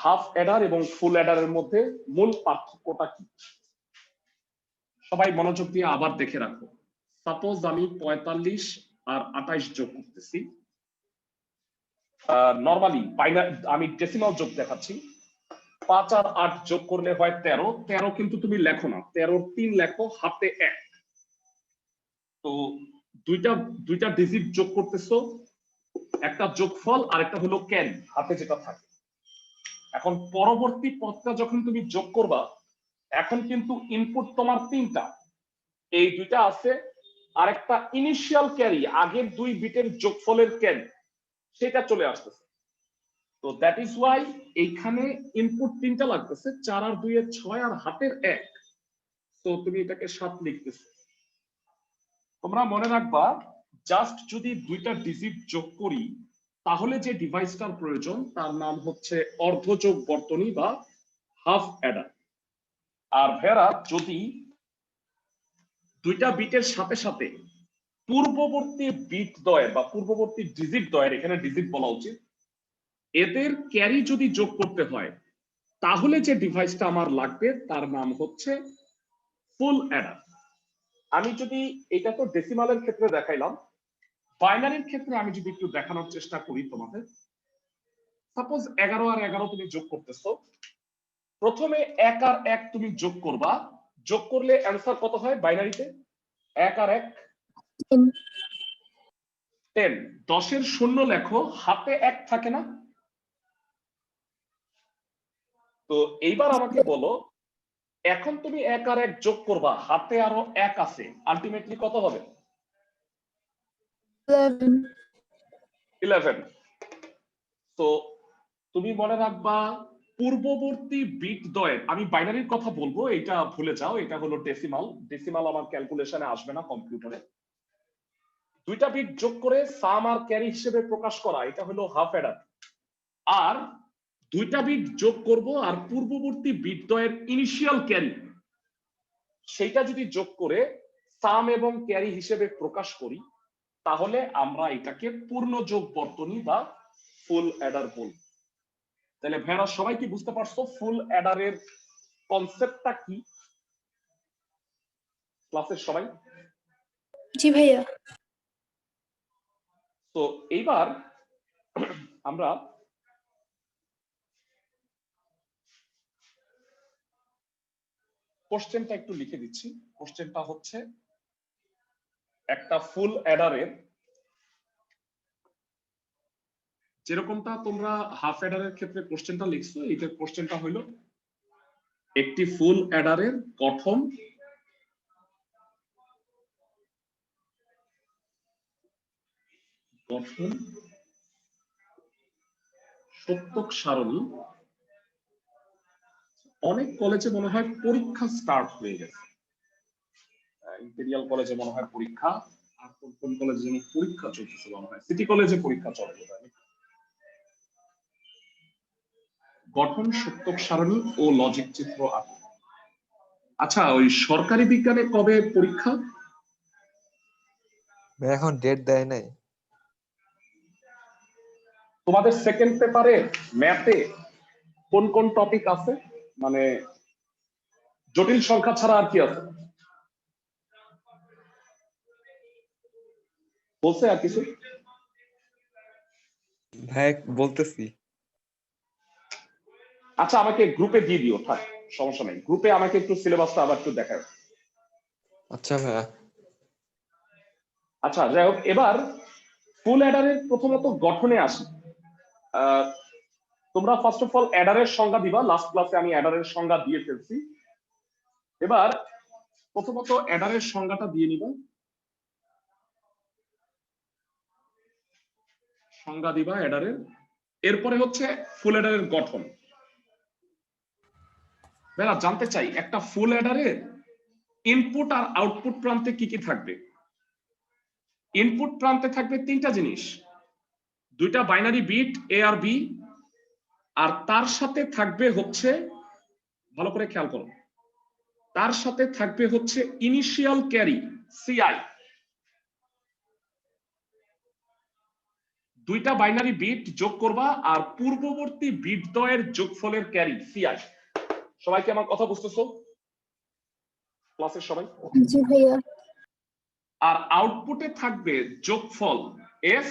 Half Eder এবং ফুল অ্যাডারের মধ্যে মূল পার্থক্যটা কি? সবাই মনোযোগ দিয়ে আবার দেখে রাখো। সাপোজ আমি 45 আর 28 যোগ করতেছি। নরমালি আমি ডেসিমাল যোগ দেখাচ্ছি। 5 আর 8 যোগ করলে হয় 13। 13 কিন্তু তুমি লেখো না, 13 3 লেখো, হাতে 1। তো দুইটা ডিজিট যোগ করতেছো, একটা যোগফল আর একটা হলো ক্যারি, হাতে যেটা থাকে। এখন পরবর্তী পদটা যখন তুমি যোগ করবা, এখন কিন্তু ইনপুট তোমার 3টা, এই দুইটা আছে, আর একটা ইনিশিয়াল ক্যারি, আগের 2 বিটের যোগফলের ক্যারি, সেটা চলে আসতেছে। তো দ্যাট ইজ ওয়াই এইখানে ইনপুট 3টা লাগতেছে, 4 আর 2 এর 6 আর হাতের 1। তো তুমি এটাকে 7 লিখতেছো। তোমরা মনে রাখবা, জাস্ট যদি 2টা ডিজিট যোগ করি, তাহলে যে ডিভাইসটার প্রয়োজন তার নাম হচ্ছে অর্ধযোগ বর্তনী বা হাফ অ্যাডার। আর ভেরা যদি 2টা বিটের সাথে সাথে পূর্ববর্তী বিট দ্বয়ের বা পূর্ববর্তী ডিজিট দ্বয়ের, এখানে ডিজিট বলা উচিত, এদের ক্যারি যদি যোগ করতে হয়, তাহলে যে ডিভাইসটা আমার লাগবে তার নাম হচ্ছে ফুল অ্যাডার। আমি যদি এটা তো ডেসিমালের ক্ষেত্রে দেখাইলাম, বাইনারির ক্ষেত্রে আমি যদি একটু দেখানোর চেষ্টা করি তোমাদের। সাপোজ 11 আর 11 তুমি যোগ করতেছো, প্রথমে 1 আর 1 তুমি যোগ করবা, যোগ করলে অ্যান্সার কত হয় বাইনারিতে? 1 আর 1 10। 10 এর শূন্য লেখো, হাতে 1 থাকে না? তো এইবার আমাকে বলো, এখন তুমি 1 আর 1 যোগ করবা, হাতে আরো 1 আছে, আলটিমেটলি কত হবে? 11। তো তুমি মনে রাখবা, পূর্ববর্তী বিট দ্বয়ের, আমি বাইনারির কথা বলবো, এটা ভুলে যাও, এটা হলো ডেসিমাল। ডেসিমাল আমার ক্যালকুলেশনে আসবে না কম্পিউটারে। 2টা বিট যোগ করে সাম আর ক্যারি হিসেবে প্রকাশ করা, এটা হলো হাফ অ্যাডার। আর 2টা বিট যোগ করব আর পূর্ববর্তী বিট দ্বয়ের ইনিশিয়াল ক্যারি, সেটা যদি যোগ করে সাম এবং ক্যারি হিসেবে প্রকাশ করি, তাহলে আমরা এটাকে পূর্ণ যোগ বর্তনী বা ফুল অ্যাডার বলব। তাহলে ভাইরা সবাই কি বুঝতে পারছো ফুল অ্যাডারের কনসেপ্টটা কি? ক্লাসের সবাই? জি ভাইয়া। তো এইবার আমরা কোশ্চেনটা একটু লিখে দিচ্ছি। কোশ্চেনটা হচ্ছে, একটা ফুল অ্যাডারের, যেরকমটা তোমরা হাফ অ্যাডারের ক্ষেত্রে কোশ্চেনটা লিখছো, এইটার কোশ্চেনটা হলো, একটি ফুল অ্যাডারের গঠন সত্যক সারণী। অনেক কলেজে মনে হয় পরীক্ষা স্টার্ট হয়ে গেছে, ইম্পেরিয়াল কলেজে মনে হয় পরীক্ষা, আর কোন কলেজে যেন পরীক্ষা চলতেছে, মনে হয় সিটি কলেজে পরীক্ষা চলে। গঠন সত্যক সারণী ও লজিক চিত্র আঁকা। আচ্ছা, ওই সরকারি বিজ্ঞানে কবে পরীক্ষা? এখন ডেট দেয় নাই। তোমাদের সেকেন্ড পেপারে ম্যাথে কোন কোন টপিক আছে, মানে জটিল সংখ্যা ছাড়া আর কি আছে বলছে আর কিছু? ভাই বলতেছি। আচ্ছা, আমাকে গ্রুপে দিয়ে দিও, থাক সমস্যা নেই, গ্রুপে আমাকে একটু সিলেবাসটা আবার একটু দেখাও। আচ্ছা ভাইয়া। আচ্ছা, যাই হোক, এবার ফুল অ্যাডারের প্রথমত গঠনে আসি। তোমরা ফার্স্ট অফ অল অ্যাডারের সংজ্ঞা দিবা, লাস্ট ক্লাসে আমি অ্যাডারের সংজ্ঞা দিয়ে ফেলছি। এবার প্রথমত অ্যাডারের সংজ্ঞাটা দিয়ে নিবা, সংজ্ঞা দিবা অ্যাডারের। এরপরে হচ্ছে ফুল অ্যাডারের গঠন। বেলা জানতে চাই, একটা ফুল অ্যাডারের ইনপুট আর আউটপুট প্রান্তে কি কি থাকবে? ইনপুট প্রান্তে থাকবে 3টা জিনিস, 2টা বাইনারি বিট এ আর বি, আর তার সাথে থাকবে হচ্ছে, ভালো করে খেয়াল করো, তার সাথে থাকবে হচ্ছে ইনিশিয়াল ক্যারি সিআই। দুইটা বাইনারি বিট যোগ করবা আর পূর্ববর্তী বিট দ্বয়ের যোগফলের ক্যারি সিআই। সবাই কি আমার কথা বুঝতেছো ক্লাসের সবাই? জি ভাইয়া। আর আউটপুটে থাকবে যোগফল F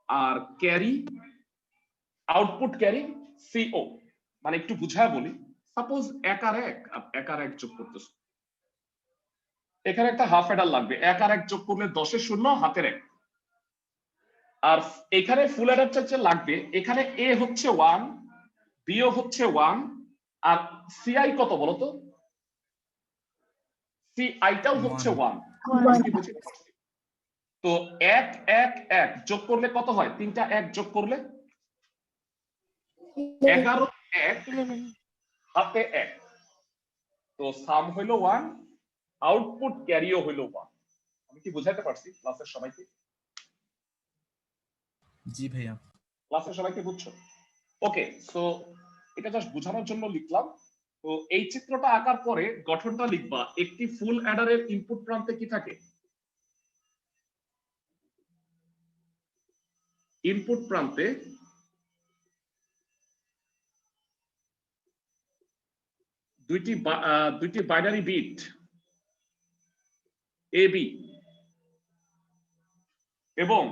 R carry, output carry CO. মানে একটু বুঝায় বলি, সাপোজ এক আর এক যোগ করতেছো, এখানে একটা হাফ অ্যাডার লাগবে, এক আর এক যোগ করলে 10-এর শূন্য হাতের এক। আর এখানে ফুল অ্যাডার চার্জে লাগবে, এখানে এ হচ্ছে 1, বিও হচ্ছে 1, আর সিআই কত বলো তো? সিআইটাও হচ্ছে 1। তো এক এক এক যোগ করলে কত হয়? তিনটা এক যোগ করলে 11 এক হাতে এক। তো সাম হইল 1, আউটপুট ক্যারিও হইল 1। আমি কি বুঝাতে পারছি ক্লাসের সবাইকে? জি ভাইয়া। ক্লাসের সবাইকে বুঝছো? ওকে, সো এটা জাস্ট বোঝানোর জন্য লিখলাম। তো এই চিত্রটা আঁকার পরে গঠনটা লিখবা। একটি ফুল অ্যাডারের ইনপুট প্রান্তে কি থাকে? ইনপুট প্রান্তে দুইটি বাইনারি বিট এ বি এবং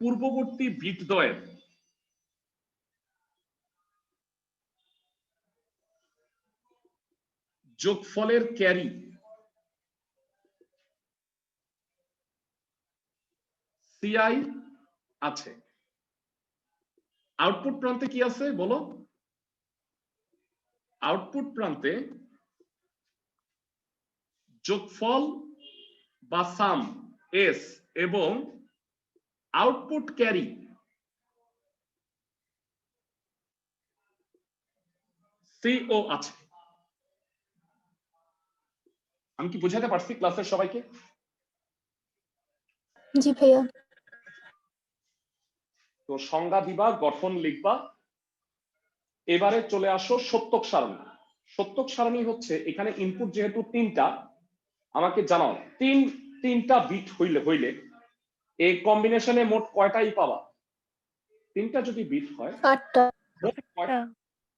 পূর্ববর্তী বিট দ্বয়ের যোগফলের ক্যারি সিআই আছে। আউটপুট প্রান্তে কি আছে বলো? আউটপুট প্রান্তে যোগফল বা সাম এস এবং আউটপুট ক্যারি সিও আছে। আমি কি বোঝাতে পারছি ক্লাসের সবাইকে? জি ভাইয়া। তো সংজ্ঞা দিবা, গঠন লিখবা। এবারে চলে আসো সত্যক সারণী। সত্যক সারণী হচ্ছে এখানে ইনপুট যেহেতু তিনটা, আমাকে জানাও তিনটা বিট হইলে এই কম্বিনেশনে মোট কয়টাই পাবা? তিনটা যদি বিট হয় 8টা।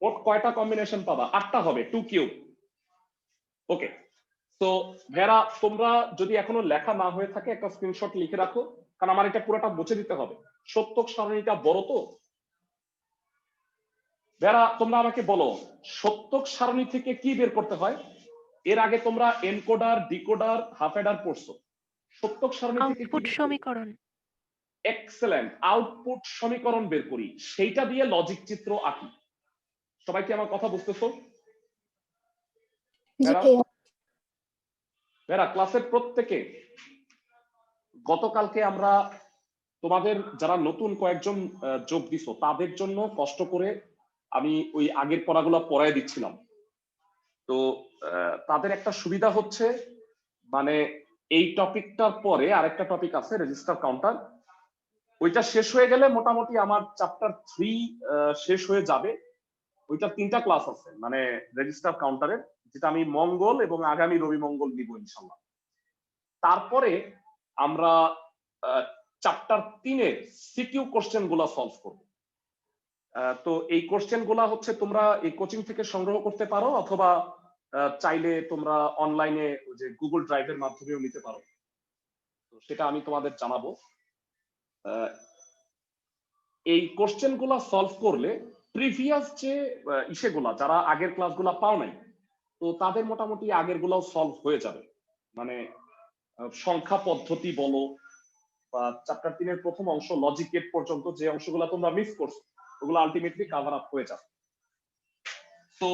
মোট কয়টা কম্বিনেশন পাবা? 8টা হবে, 2 কিউব। ওকে, তো ভেরা তোমরা যদি এখনো লেখা না হয়ে থাকে একটা স্ক্রিনশট লিখে রাখো, কারণ আমার এটা পুরোটা মুছে দিতে হবে। সত্যক সারণীটা বড় তো। ভেরা তোমরা আমাকে বলো সত্যক সারণী থেকে কি বের করতে হয়? এর আগে তোমরা এনকোডার, ডিকোডার, হাফ অ্যাডার পড়ছো। সত্যক সারণী থেকে আউটপুট সমীকরণ। এক্সেলেন্ট, আউটপুট সমীকরণ বের করি, সেইটা দিয়ে লজিক চিত্র আঁকি। সবাই কি আমার কথা বুঝতেছো? জি ভাইয়া। ভেরা ক্লাসের প্রত্যেকে গতকালকে আমরা তোমাদের যারা নতুন কয়েকজন যোগ দিছো তাদের জন্য কষ্ট করে আমি ওই আগের পড়াগুলো পড়ায় দিচ্ছিলাম। তো তাদের একটা সুবিধা হচ্ছে, মানে এই টপিকটার পরে আরেকটা টপিক আছে রেজিস্টার কাউন্টার, ওইটা শেষ হয়ে গেলে মোটামুটি আমার চ্যাপ্টার 3 শেষ হয়ে যাবে। ওইটা 3টা ক্লাস আছে মানে রেজিস্টার কাউন্টারের, যেটা আমি মঙ্গল এবং আগামী রবি মঙ্গল নিব ইনশাল্লাহ। তারপরে আমরা চ্যাপ্টার 3-এর সিকিউ কোশ্চেন গুলা সলভ করব। তো এই কোশ্চেন গুলা হচ্ছে তোমরা এই কোচিং থেকে সংগ্রহ করতে পারো, অথবা চাইলে তোমরা অনলাইনে যে গুগল ড্রাইভের মাধ্যমেও নিতে পারো। তো সেটা আমি তোমাদের জানাবো। এই কোশ্চেন গুলা সলভ করলে প্রিভিয়াস যে ইসেগুলা যারা আগের ক্লাসগুলা পাও নাই, তো তাদের মোটামুটি আগের গুলাও সলভ হয়ে যাবে। মানে সংখ্যা পদ্ধতি বলো বা চ্যাপ্টার 3-এর প্রথম অংশ লজিক গেট পর্যন্ত যে অংশগুলো তোমরা মিস করছো ওগুলো আলটিমেটলি কভার আপ হয়ে যাবে। তো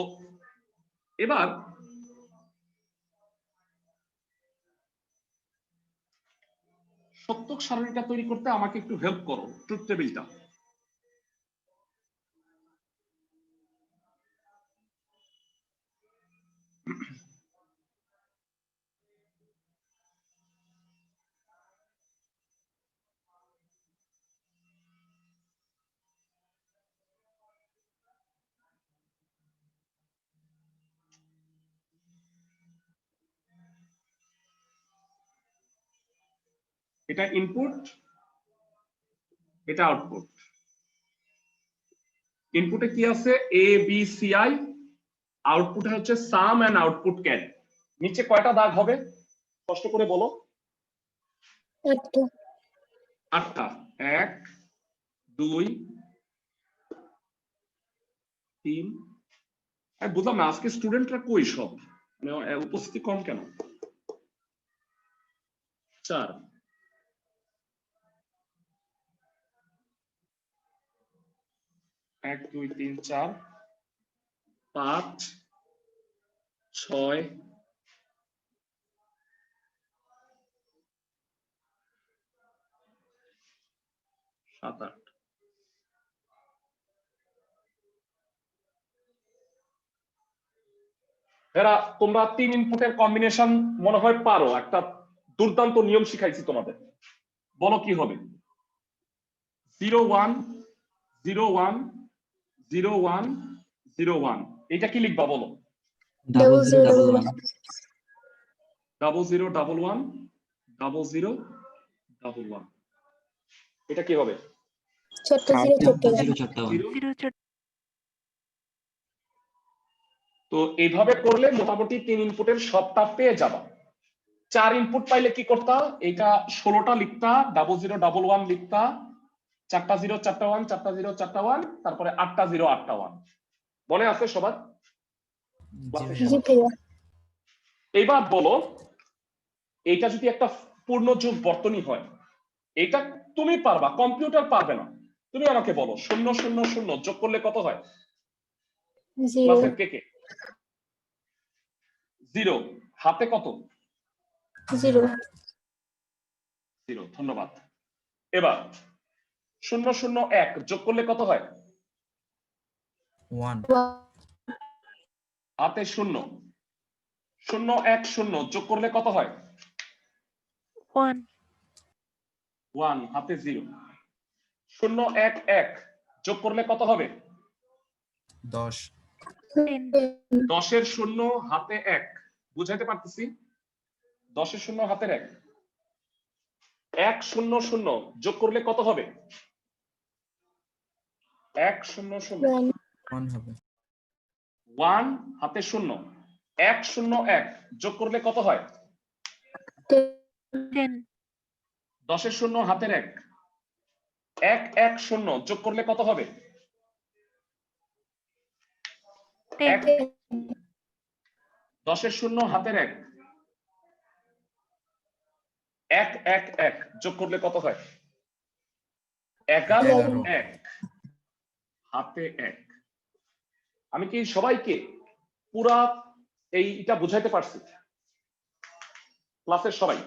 এবার সত্যক সারণীটা তৈরি করতে আমাকে একটু হেল্প করো, ট্রুথ টেবিলটা। এটা ইনপুট, এটা আউটপুট। ইনপুটে কি আছে এ বি সি আই, আউটপুটে হচ্ছে সাম এন্ড আউটপুট ক্যারি। নিচে কয়টা দাগ হবে কষ্ট করে বলো? 8টা। 8টা। 1 2 3। আমি বুঝলাম না আজকে স্টুডেন্টরা কই সব, মানে উপস্থিতি কম কেন? 4 1 2 3 4 5 6 7 8। এরা তোমরা 3 ইনপুটের কম্বিনেশন মনে হয় পারো, একটা দুর্দান্ত নিয়ম শিখাইছি তোমাদের। বলো কি হবে? 0 1 0 1 0 1 0 1। এটা কি লিখবা বলো? Double zero, double 0011 one. 00 11 00 11। এটা কি হবে? ছোট্ট জিরো, ছোট্ট one. 0 তো এইভাবে করলে মোটামুটি 3 ইনপুটের সবটা পেয়ে যাবা। 4 ইনপুট পাইলে কি করতা? এটা 16টা লিখতা, 00 11 লিখতা, 4টা 0 4টা 1 4টা 0 4টা 1, তারপরে 8টা 0 8টা 1। মনে আছে সবার? জি ভাইয়া। এইবার বলো এইটা যদি একটা পূর্ণযোগ বর্তনী হয়, এটা তুমি পারবা, কম্পিউটার পারবে না। তুমি আমাকে বলো 0 0 0 যোগ করলে কত হয়? জিরো। ক্লাসের কে কে? 0। হাতে কত? জিরো। 0। ধন্যবাদ। এবার 0 0 1 যোগ করলে কত হয়? 1 হাতে 0। 0 1 0 যোগ করলে কত হয়? 1 1। হাতে 0। 0 1 1 যোগ করলে কত হবে? 10 10 এর 0 হাতে 1। বুঝাইতে পারতেছি? 10 এর 0 হাতের 1। 1 0 0 যোগ করলে কত হবে? 1 0 0। 1 হবে 1 হাতে 0। 1 0 1 যোগ করলে কত হয়? 10 10 এর 0 হাতের 1। 1 1 0 যোগ করলে কত হবে? 10 10 এর 0 হাতের 1। 1 1 1 যোগ করলে কত হয়? 11 11 1 হাতে 1। আমি কি সবাইকে পুরা এইটা বুঝাইতে পারছি? ক্লাসের সবাই?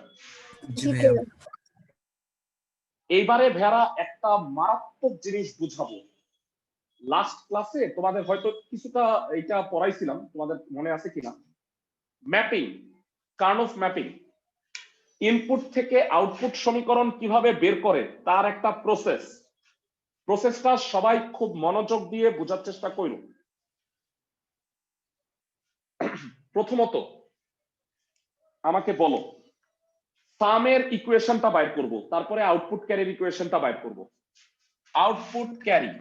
জি ভাইয়া এইবারে ভেড়া একটা মারাত্মক জিনিস বুঝাবো। লাস্ট ক্লাসে তোমাদের হয়তো কিছুটা এটা পড়াইছিলাম, তোমাদের মনে আছে কিনা? Mapping, Karnaugh mapping. ইনপুট থেকে আউটপুট সমীকরণ কিভাবে বের করে তার একটা প্রসেস। প্রসেসটা সবাই খুব মনোযোগ দিয়ে বোঝার চেষ্টা করো। প্রথমত আমাকে বলো সামের ইকুয়েশনটা বাইর করব, তারপরে আউটপুট ক্যারির ইকুয়েশনটা বাইর করব। আউটপুট ক্যারি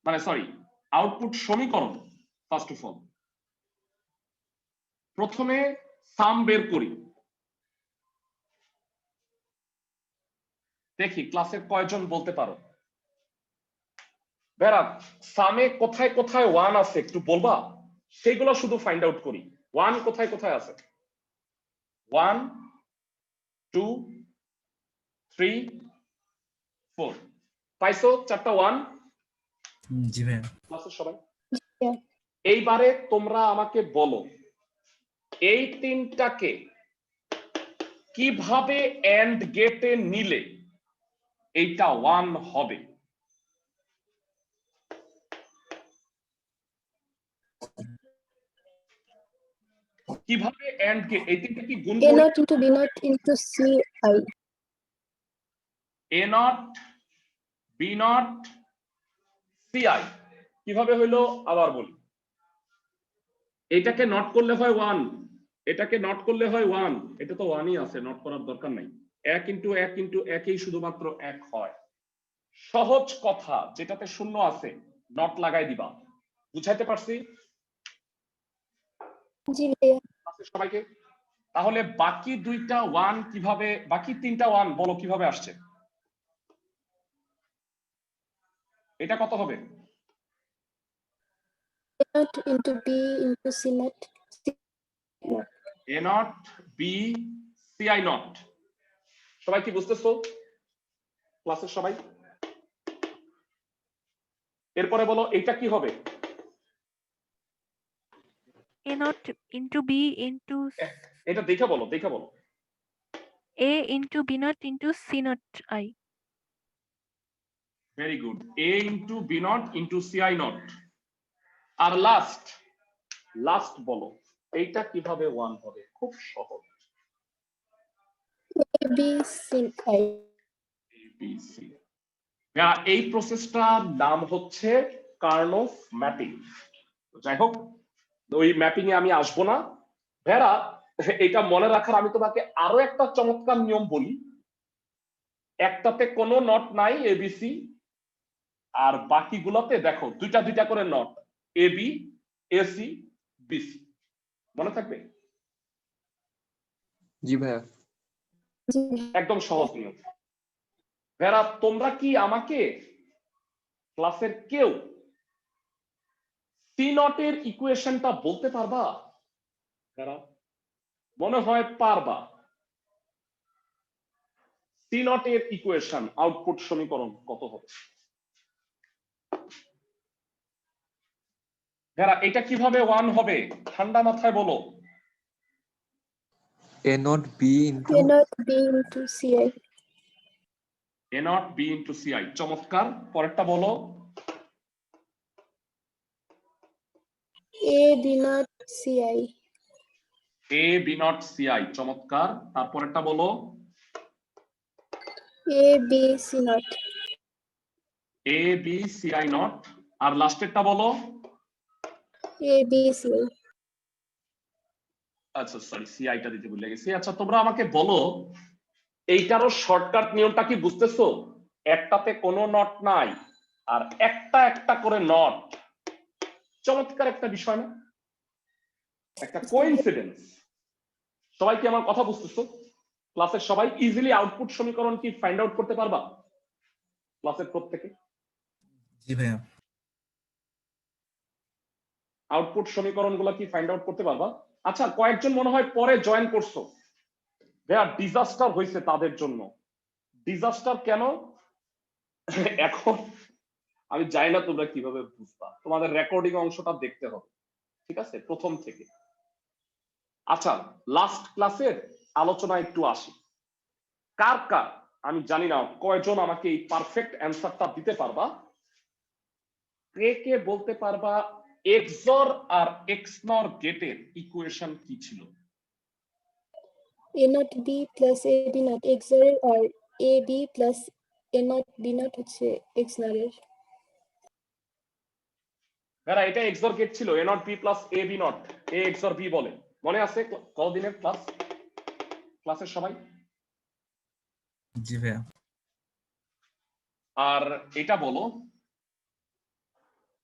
মানে সরি আউটপুট সমীকরণ। ফার্স্ট অফ অল প্রথমে সাম বের করি। দেখি ক্লাসের কয়জন বলতে পারো? বেড়া সামে কোথায় কোথায় 1 আছে একটু বলবা? সেগুলো শুধু ফাইন্ড আউট করি। 1 কোথায় কোথায় আছে? 1 2 3 4। পাইছো 4টা 1? জি ভাইয়া ক্লাসের সবাই Yeah. এইবারে তোমরা আমাকে বলো এই তিনটাকে কিভাবে এন্ড গেটে নিলে এইটা 1 হবে? কিভাবে এন্ড গেট এই তিনটা কি গুণ A করে? naught into B naught into C I. A not B naught C I কিভাবে হইলো আবার বলি। এটাকে নট করলে হয় 1, এটাকে নট করলে হয় 1। এটা তো 1ই আছে, নট করার দরকার নাই। এক ইন্টু এক ইন্টু একই শুধুমাত্র এক হয়। সহজ কথা, যেটাতে শূন্য আছে নট লাগাই দিবা। বুঝাইতে পারছি জি ভাইয়া। সবাইকে? তাহলে বাকি দুইটা ওয়ান কিভাবে, বাকি তিনটা ওয়ান বলো কিভাবে আসছে? এটা কত হবে? A0 into B into C naught. A not B C I naught. সবাই কি বুঝতেছো ক্লাসের সবাই? এরপরে বলো এটা কি হবে? A naught into B into এটা দেখে বলো, দেখে বলো। A into B naught into C naught I. Very good. A into B naught into C I naught. আর লাস্ট, লাস্ট বলো এইটা কিভাবে ওয়ান হবে? খুব সহজ। A B C I. ABC। এই প্রসেসটার নাম হচ্ছে কার্নফ ম্যাপিং। যাই হোক, ওই ম্যাপিং এ আমি আসবো না। ভেরা, এটা মনে রাখার আমি তোমাকে আরো একটা চমৎকার নিয়ম বলি। একটাতে কোনো নট নাই এবিসি, আর বাকিগুলোতে দেখো দুইটা দুইটা করে নট, এবি এসি বিসি। মনে থাকবে? জি ভাইয়া। জি। একদম সহজ নিয়ম। ভেরা, তোমরা কি আমাকে ক্লাসের কেউ সি নটের ইকুয়েশনটা বলতে পারবা? ভেরা, মনে হয় পারবা। সি নটের ইকুয়েশন, আউটপুট সমীকরণ কত হবে? ভেরা, এটা কিভাবে ওয়ান হবে? ঠান্ডা মাথায় বলো। A not B into A0 B into CI. A not B into C I. চমৎকার। পরেরটা বলো। A B naught CI. A B naught C I. চমৎকার। তারপরেরটা বলো। A B C naught. A B C I naught. আর লাস্টেরটা বলো। A B CI. আচ্ছা সরি, সি আইটা দিতে ভুলে গেছি। আচ্ছা তোমরা আমাকে বলো এইটারও শর্টকাট নিয়মটা কি বুঝতেছো? একটাতে কোনো নট নাই আর একটা একটা করে নট। চমৎকার একটা বিষয় না? একটা কোইন্সিডেন্স। সবাই কি আমার কথা বুঝতেছো? ক্লাসের সবাই ইজিলি আউটপুট সমীকরণ কি ফাইন্ড আউট করতে পারবা? ক্লাসের প্রত্যেকে জি ভাইয়া। আউটপুট সমীকরণগুলো কি ফাইন্ড আউট করতে পারবা? আচ্ছা কয়েকজন মনে হয় পরে জয়েন করছো। ভাইয়া ডিজাস্টার হয়েছে তাদের জন্য। ডিজাস্টার কেন? এখন আমি জানি না তোমরা কিভাবে বুঝবা, তোমাদের রেকর্ডিং অংশটা দেখতে হবে, ঠিক আছে, প্রথম থেকে। আচ্ছা লাস্ট ক্লাসের আলোচনা একটু আসি। কার কার আমি জানি না কয়জন আমাকে এই পারফেক্ট অ্যান্সারটা দিতে পারবা? কে কে বলতে পারবা এক্সর আর এক্সনর গেটের ইকুয়েশন কি ছিল? A0 B plus A B naught XOR or A B plus A0 B naught হচ্ছে XNOR এর। ভাইরা এটা এক্সর গেট ছিল, A not B plus A B not, A XOR B বলে। মনে আছে কতদিনের ক্লাস? ক্লাসের সবাই? জি ভাইয়া। আর এটা বলো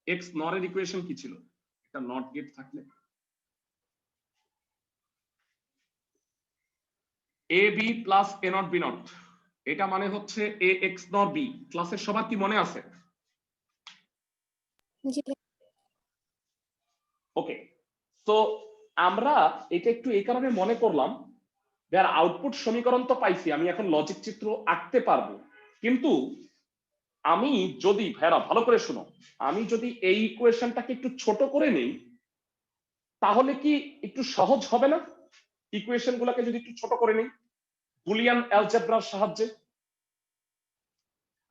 এক্স নর এর ইকুয়েশন কি ছিল? এটা নট গেট থাকলে A B plus A not B not, এটা মানে হচ্ছে এ এক্স নর বি। ক্লাসের সবার কি মনে আছে? জি ভাইয়া। ওকে, তো আমরা এটা একটু এই কারণে মনে করলাম, যার আউটপুট সমীকরণ তো পাইছি, আমি এখন লজিক চিত্র আঁকতে পারবো। কিন্তু আমি যদি, ভাইরা ভালো করে শুনো, আমি যদি এই ইকুয়েশনটাকে একটু ছোট করে নেই তাহলে কি একটু সহজ হবে না? ইকুয়েশন গুলোকে যদি একটু ছোট করে নেই বুলিয়ান অ্যালজেব্রার সাহায্যে।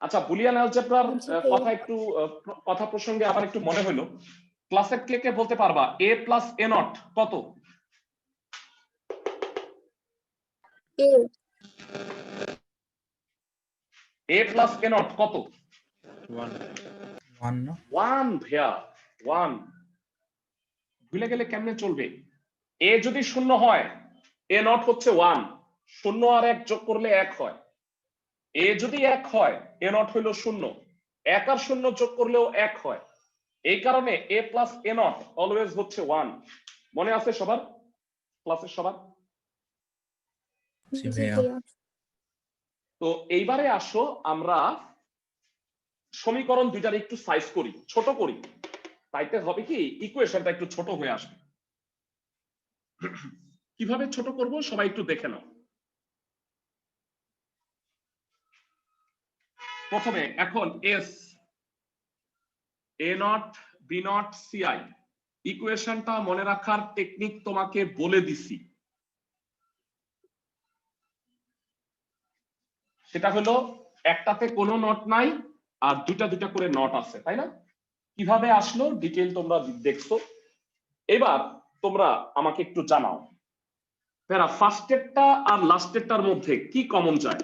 আচ্ছা বুলিয়ান অ্যালজেব্রার কথা একটু কথা প্রসঙ্গে আবার একটু মনে হলো। ক্লাসের কে কে বলতে পারবা এ প্লাস এ নট কত? A A plus A not কত? 1 না? 1 ভাইয়া, 1। ভুলে গেলে কেমনে চলবে? এ যদি শূন্য হয় এ নট হচ্ছে 1, শূন্য আর 1 যোগ করলে 1 হয়। এ যদি 1 হয়, এ নট হইল 0। 1 আর 0 যোগ করলেও 1 হয়। এই কারণে এ প্লাস এ নট অলওয়েজ হচ্ছে 1। মনে আছে সবার? ক্লাসের সবার? জি জি ভাইয়া। ভাইয়া। তো এইবারে আসো আমরা সমীকরণ দুইটার একটু সাইজ করি, ছোট করি। তাইতে হবে কি ইকুয়েশনটা একটু ছোট হয়ে আসবে। কিভাবে ছোট করব সবাই একটু দেখে নাও। প্রথমে এখন S A not B not CI ইকুয়েশনটা মনে রাখার টেকনিক তোমাকে বলে দিছি। সেটা হলো একটাতে কোনো নট নাই আর দুটা দুটা করে নট আছে, তাই না? কিভাবে আসলো ডিটেইল তোমরা দেখছো। এবার তোমরা আমাকে একটু জানাও প্যারা ফার্স্টেরটা আর লাস্টেরটার মধ্যে কি কমন যায়,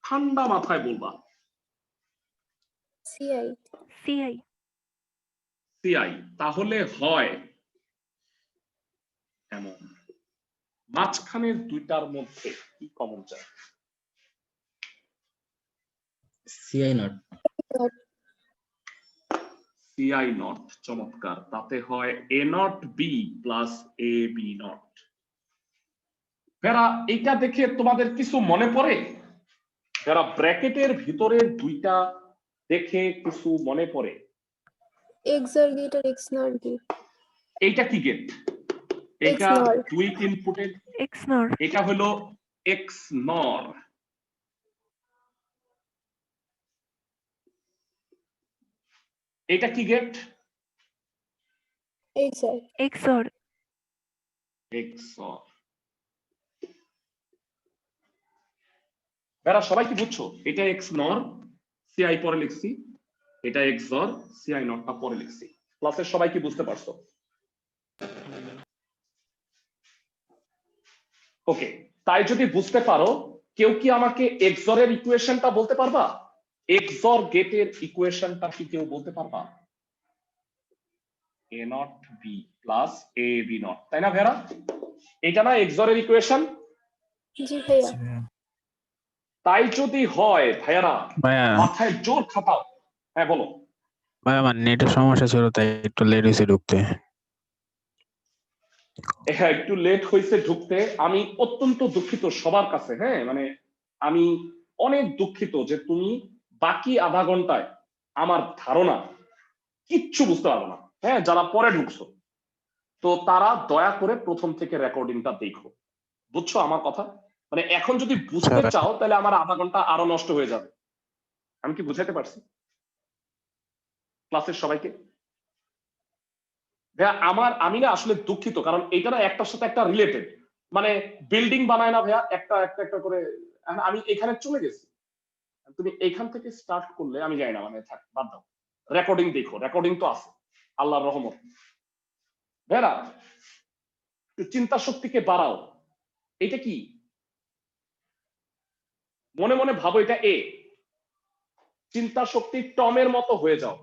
ঠান্ডা মাথায় বলবা। সিআই। সিআই। সিআই। তাহলে হয় এমন মাঝখানের দুইটার মধ্যে কি কমন যায়? CI not. CI not. চমৎকার। তাতে হয় A not B plus A B not. ভেরা এইটা দেখে তোমাদের কিছু মনে পড়ে? যারা ব্র্যাকেটের ভিতরের দুইটা দেখে কিছু মনে পড়ে? এক্সর গেট আর এক্স নট গেট। এইটা কি গেট? এটা XNOR। দুই ইনপুটের, এক্সনর। এটা হলো এক্স নর। এটা কি গেট? এক্সর। এক্সর। এক্সর। এরা সবাই কি বুঝছো? এটা এক্স নর, সিআই পরে লিখছি। এটা এক্সর, সিআই নটটা পরে লিখছি। ক্লাসের সবাই কি বুঝতে পারছো? ওকে, তাই যদি বুঝতে পারো কেউ কি আমাকে এক্সরের ইকুয়েশনটা বলতে পারবা? এক্সর গেটের ইকুয়েশনটা কি কেউ বলতে পারবা? A not B plus A B not, তাই না ভেরা? এটা না এক্সরের ইকুয়েশন? জি ভাইয়া। জি ভাইয়া। তাই যদি হয় ভাইয়ারা ভাইয়া মাথায় জোর খাটাও। হ্যাঁ বলো। ভাই আমার নেটের সমস্যা ছিল তাই একটু লেট হয়েছে ঢুকতে। হ্যাঁ একটু লেট হয়েছে ঢুকতে, আমি অত্যন্ত দুঃখিত সবার কাছে। হ্যাঁ মানে আমি অনেক দুঃখিত যে তুমি বাকি আধা ঘন্টায় আমার ধারণা কিচ্ছু বুঝতে পারবে না। হ্যাঁ যারা পরে ঢুকছো তো তারা দয়া করে প্রথম থেকে রেকর্ডিংটা দেখো। বুঝছো আমার কথা? মানে এখন যদি বুঝতে আচ্ছা। চাও তাহলে আমার আধা ঘন্টা আরো নষ্ট হয়ে যাবে। আমি কি বুঝাতে পারছি ক্লাসের সবাইকে? ভাইয়া আমি না আসলে দুঃখিত, কারণ এইটা না একটার সাথে একটা রিলেটেড। মানে বিল্ডিং বানায় না ভাইয়া একটা একটা একটা করে। আমি এখানে চলে গেছি, তুমি এইখান থেকে স্টার্ট করলে আমি যাই না, মানে থাক বাদ দাও। রেকর্ডিং দেখো, রেকর্ডিং তো আছে আল্লাহর রহমত। ভাইয়া একটু চিন্তা শক্তিকে বাড়াও। এটা কি মনে মনে ভাবো এটা এ। চিন্তা শক্তি টমের মতো হয়ে যাও।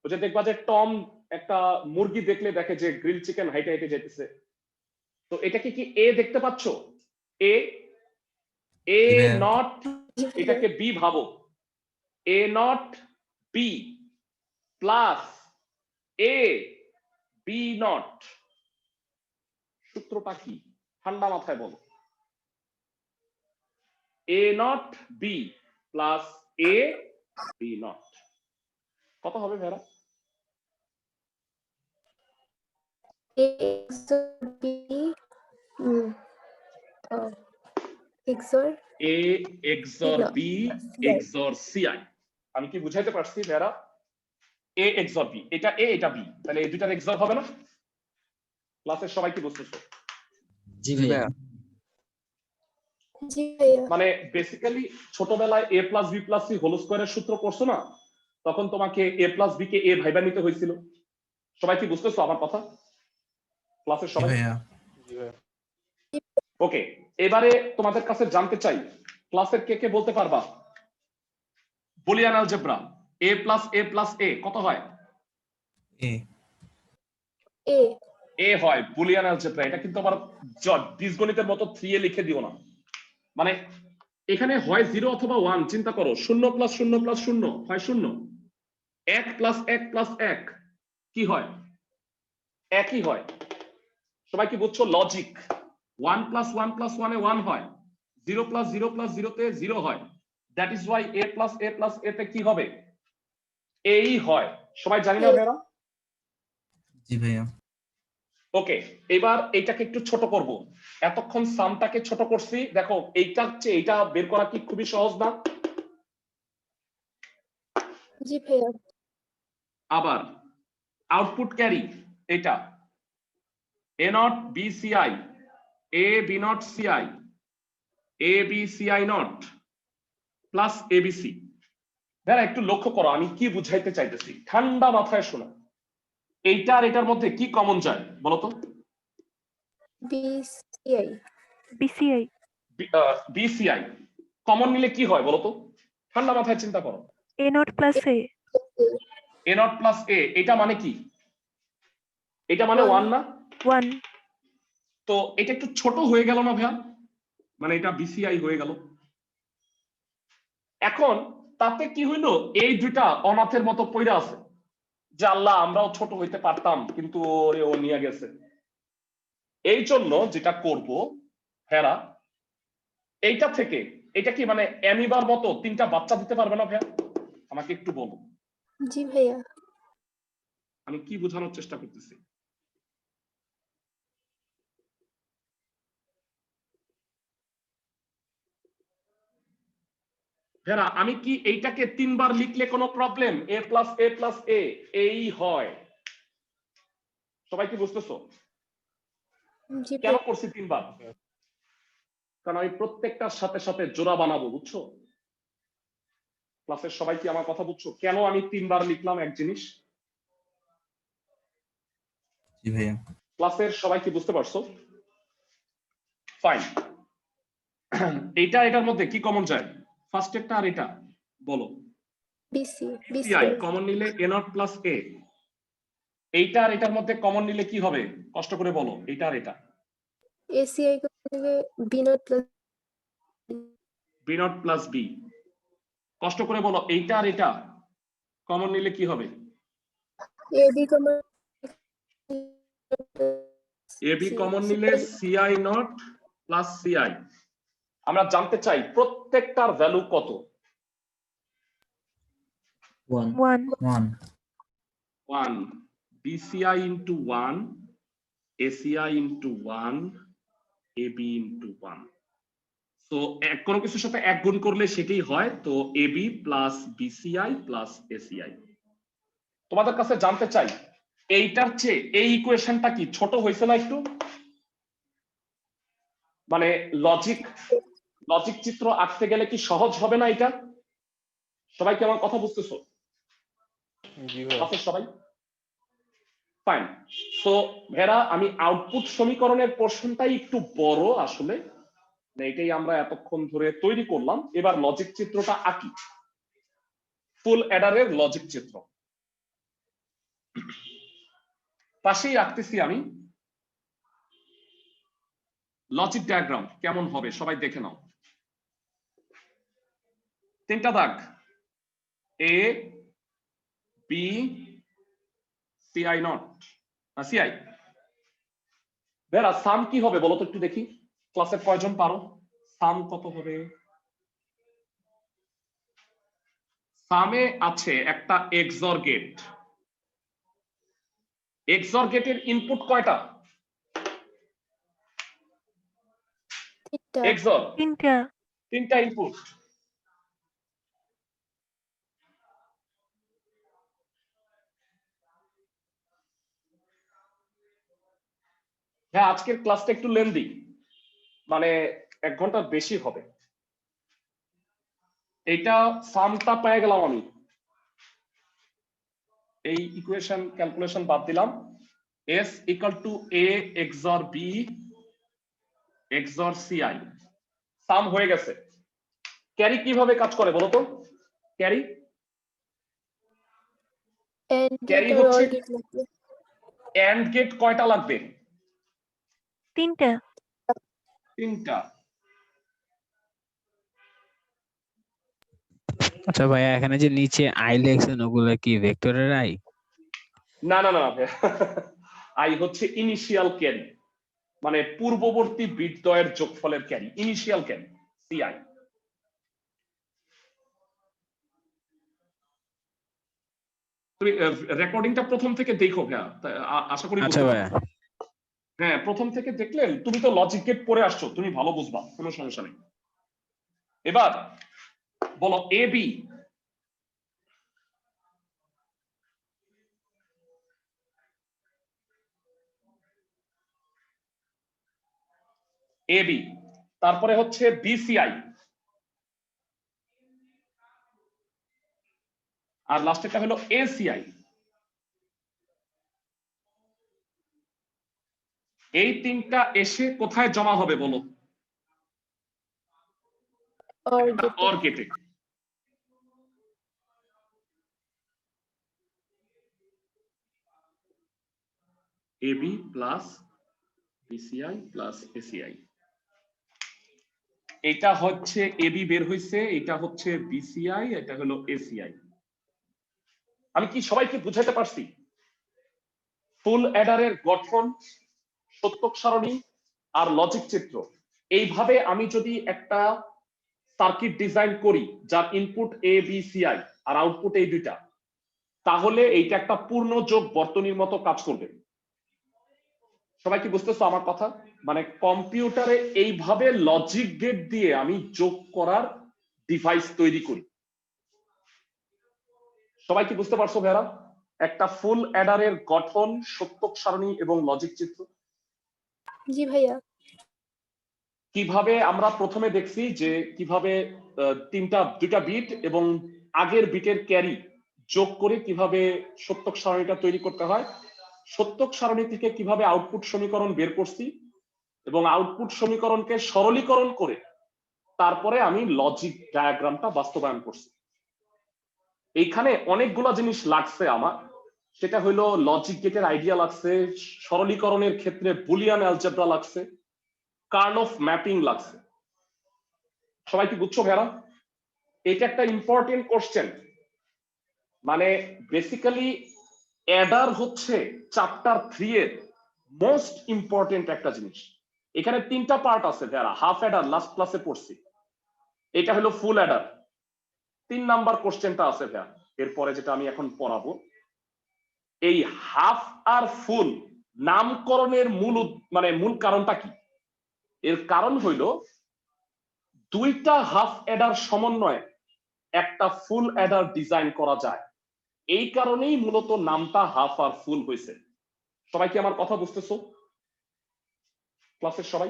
ওই যে দেখবা যে টম একটা মুরগি দেখলে দেখে যে গ্রিল চিকেন হাইটে হাইটে যেতেছে। তো এটাকে কি এ দেখতে পাচ্ছ? এ এ জি ভাইয়া। নট, এটাকে বি ভাবো। A not B plus A B not. সূত্রটা কি ঠান্ডা মাথায় বলো। A not B plus A B not কত হবে ভেরা? XOR B XOR A XOR B XOR CI. আমি কি বুঝাইতে পারছি ভেরা? এ এক্সর বি, এটা এ এটা বি, তাহলে এই দুটার এক্সর হবে না? ক্লাসের সবাই কি বুঝতেছো? জি ভাইয়া। জি ভাইয়া। মানে বেসিক্যালি ছোটবেলায় A plus B plus C whole স্কয়ারের সূত্র পড়ছো না? তখন তোমাকে এ প্লাস বি কে এ ভাইবা নিতে হয়েছিল। সবাই কি বুঝতেছো আমার কথা? ক্লাসের জি সবাই? ভাইয়া। ওকে, এবারে তোমাদের কাছে জানতে চাই ক্লাসের কে কে বলতে পারবা বুলিয়ান অ্যালজেব্রা এ প্লাস এ কত হয়? এ। এ এ হয় বুলিয়ান অ্যালজেব্রা। এটা কিন্তু আবার বীজগণিতের মতো 3 এ লিখে দিও না। মানে এখানে হয় 0 অথবা 1, চিন্তা করো 0 প্লাস 0 প্লাস 0 হয় 0, 1 প্লাস 1 প্লাস 1 কি হয়, একই হয়। সবাই কি বুঝছো লজিক? 1 প্লাস 1 প্লাস 1 এ 1 হয়, 0 প্লাস 0 প্লাস 0 তে 0 হয়। That is Y a plus a plus a তে কি হবে, এই হয়। সবাই জানি না ভাইরা? জি ভাইয়া। ওকে, এবার এইটাকে একটু ছোট করব। এতক্ষণ সামটাকে ছোট করছি, দেখো এইটার চেয়ে এইটা বের করা কি খুবই সহজ না? জি ভাইয়া। আবার আউটপুট ক্যারি এটা a not b ci a b not ci a b ci not plus abc। ভাইরা একটু লক্ষ্য করো আমি কি বুঝাইতে চাইতেছি, ঠান্ডা মাথায় শোনো। এইটা আর এটার মধ্যে কি কমন যায় বলো তো? BCI BCI বিসিআই কমন নিলে কি হয় বলো তো? ঠান্ডা মাথায় চিন্তা করো। A naught plus A A not plus A, এটা মানে কি? এটা মানে 1 না? 1 তো এটা একটু ছোট হয়ে গেল না ভাইয়া, মানে এটা বিসিআই হয়ে গেল। এখন তাতে কি হইলো, এই দুইটা অনাথের মতো পইরা আছে, যে আল্লাহ আমরাও ছোট হইতে পারতাম কিন্তু ওরে ও নিয়ে গেছে। এই জন্য যেটা করব ভাইয়া, এইটা থেকে এটা কি মানে অ্যামিবার মতো 3টা বাচ্চা দিতে পারবে না ভাইয়া? আমাকে একটু বলো জি ভাইয়া। আমি কি বোঝানোর চেষ্টা করতেছি। ভেরা আমি কি এইটাকে 3বার লিখলে কোনো problem? a plus a plus a এই হয়। সবাই কি বুঝতেছো জি কেন ভাইয়া। করছি 3বার? কারণ আমি প্রত্যেকটার সাথে সাথে জোড়া বানাবো, বুঝছো? ক্লাসের সবাই কি আমার কথা বুঝছো কেন আমি 3বার লিখলাম এক জিনিস? জি ভাইয়া। ক্লাসের সবাই কি বুঝতে পারছো? ফাইন। এইটা এটার মধ্যে কি কমন যায়? ফার্স্ট একটা আর এটা বলো। বিসিআই কমন নিলে a নট প্লাস a, এইটা আর এটার মধ্যে কমন নিলে কি হবে কষ্ট করে বলো, এইটা আর এটা। ACI করলে B naught plus B not plus B, কষ্ট করে বলো এইটা আর এটা কমন নিলে কি হবে? AB common এবি কমন নিলে সিআই নট প্লাস সিআই। আমরা জানতে চাই প্রত্যেকটার ভ্যালু কত? 1 1 1 1 BCI into 1 ACI into 1 AB into 1। তো কোনো কিছুর সাথে 1 গুণ করলে সেটাই হয়, তো AB plus BCI plus ACI. তোমাদের কাছে জানতে চাই এইটার চেয়ে এই ইকুয়েশনটা কি ছোট হয়েছে না একটু? মানে লজিক চিত্র আঁকতে গেলে কি সহজ হবে না এটা? সবাই কি আমার কথা বুঝতেছো? জি ভাইয়া। সবাই ফাইন। সো ভেরা আমি আউটপুট সমীকরণের পোর্শনটাই একটু বড় আসলে, এটাই আমরা এতক্ষণ ধরে তৈরি করলাম। এবার লজিক চিত্রটা আঁকি, ফুল অ্যাডারের লজিক চিত্র পাশেই আঁকতেছি আমি। লজিক ডায়াগ্রাম কেমন হবে সবাই দেখে নাও। 3টা দাগ, A B CI not CI. ভেরা সাম কি হবে বলো তো একটু দেখি, ক্লাসে কয়জন পারো? সাম কত হবে? সামে আছে একটা এক্সঅর গেট। এক্সঅর গেটের ইনপুট কয়টা? এক্সঅর 3টা 3টা ইনপুট। হ্যাঁ আজকের ক্লাসটা একটু লেন্দি, মানে 1 ঘন্টার বেশি হবে। এইটা সামটা পেয়ে গেলাম আমি, এই ইকুয়েশন ক্যালকুলেশন বাদ দিলাম। S equal to A XOR B XOR CI, সাম হয়ে গেছে। ক্যারি কিভাবে কাজ করে বলো তো? ক্যারি ক্যারি হচ্ছে এন্ড গেট কয়টা লাগবে? 3টা 3টা। আচ্ছা ভাইয়া এখানে যে নিচে আই লেখছেন ওগুলা কি ভেক্টরের আই? না না না আই হচ্ছে ইনিশিয়াল ক্যারি, মানে পূর্ববর্তী বিটদ্বয়ের যোগফলের ক্যারি, ইনিশিয়াল ক্যারি সিআই। তুমি রেকর্ডিংটা প্রথম থেকে দেখো ভাইয়া, আশা করি আচ্ছা বুঝতে ভাইয়া। পারছো। হ্যাঁ প্রথম থেকে দেখলে, তুমি তো লজিক গেট পড়ে আসছো, তুমি ভালো বুঝবা, কোনো সমস্যা নেই। এবার বলো এ বি এ বি, তারপরে হচ্ছে বিসিআই, আর লাস্টেরটা হলো এসিআই। এই তিনটা এসে কোথায় জমা হবে বলো? OR একটা গেটে। অর গেটে। AB plus BCI plus ACI, এটা হচ্ছে এবি বের হইছে, এটা হচ্ছে বিসিআই, এটা হলো এসিআই। আমি কি সবাইকে বুঝাতে পারছি? ফুল অ্যাডারের গঠন, সত্যক সারণী আর লজিক চিত্র, এইভাবে আমি যদি একটা সার্কিট ডিজাইন করি যার input A B C I আর আউটপুট এই দুইটা, তাহলে এইটা একটা পূর্ণ যোগ বর্তনীর মতো কাজ করবে। সবাই কি বুঝতেছো আমার কথা? মানে কম্পিউটারে এইভাবে লজিক গেট দিয়ে আমি যোগ করার ডিভাইস তৈরি করি। সবাই কি বুঝতে পারছো ভাইরা? একটা ফুল অ্যাডারের গঠন, সত্যক সারণী এবং লজিক চিত্র। জি ভাইয়া। কিভাবে আমরা প্রথমে দেখছি যে কিভাবে দুইটা বিট এবং আগের বিটের ক্যারি যোগ করে কিভাবে সত্যক সারণীটা তৈরি করতে হয়, সত্যক সারণী থেকে কিভাবে আউটপুট সমীকরণ বের করছি এবং আউটপুট সমীকরণকে সরলীকরণ করে তারপরে আমি লজিক ডায়াগ্রামটা বাস্তবায়ন করছি। এইখানে অনেকগুলো জিনিস লাগছে আমার, সেটা হলো লজিক গেটের আইডিয়া লাগছে, সরলীকরণের ক্ষেত্রে বুলিয়ান অ্যালজেব্রা লাগছে, কার্ল অফ ম্যাপিং লাগছে। সবাই কি বুঝছো ভাইরা? এটা একটা ইম্পর্টেন্ট কোশ্চেন। মানে বেসিক্যালি অ্যাডার হচ্ছে চ্যাপ্টার 3 এর মোস্ট ইম্পর্টেন্ট একটা জিনিস। এখানে তিনটা পার্ট আছে যারা হাফ অ্যাডার লাস্ট ক্লাসে পড়ছি, এটা হলো ফুল অ্যাডার। 3 নাম্বার কোশ্চেনটা আছে ভাইয়া এরপরে যেটা আমি এখন পড়াবো। এই হাফ আর ফুল নামকরণের মূল কারণটা কি? এর কারণ হইলো দুইটা হাফ অ্যাডার সমন্বয়ে একটা ফুল অ্যাডার ডিজাইন করা যায়, এই কারণেই মূলত নামটা হাফ আর ফুল হয়েছে। সবাই কি আমার কথা বুঝতেছো ক্লাসের সবাই?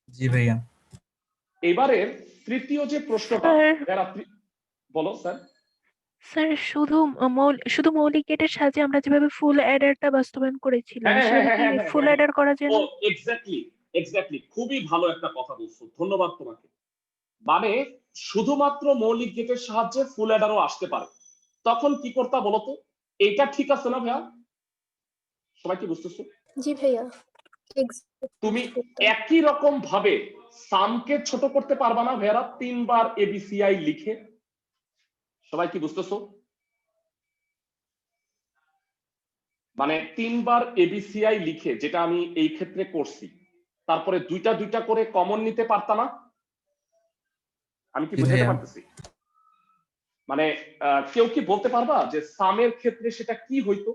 জি ভাইয়া। এবারে তৃতীয় যে প্রশ্নটা, বলো স্যার। স্যার শুধু মৌলিক গেটের সাহায্যে আমরা যেভাবে ফুল অ্যাডারটা বাস্তবায়ন করেছিলাম সেভাবে কি ফুল অ্যাডার করা যায় ও না? এক্স্যাক্টলি, খুবই ভালো একটা কথা বলছো, ধন্যবাদ তোমাকে। মানে শুধুমাত্র মৌলিক গেটের সাহায্যে ফুল অ্যাডারও আসতে পারে, তখন কি করতে বলতো? এইটা ঠিক আছে না ভাইয়া? সবাই কি বুঝতেছো? জি ভাইয়া। তুমি একই রকম ভাবে সামকে ছোট করতে পারবা না ভাইয়ারা 3 বার এবিসিআই লিখে? সবাই কি বুঝতেছো? মানে 3 বার এবিসিআই লিখে যেটা আমি এই ক্ষেত্রে করছি, তারপরে দুইটা দুইটা করে কমন নিতে পারতা না? আমি কি বুঝাতে পারতেছি? মানে কেউ কি বলতে পারবা যে সামের ক্ষেত্রে সেটা কি হইতো?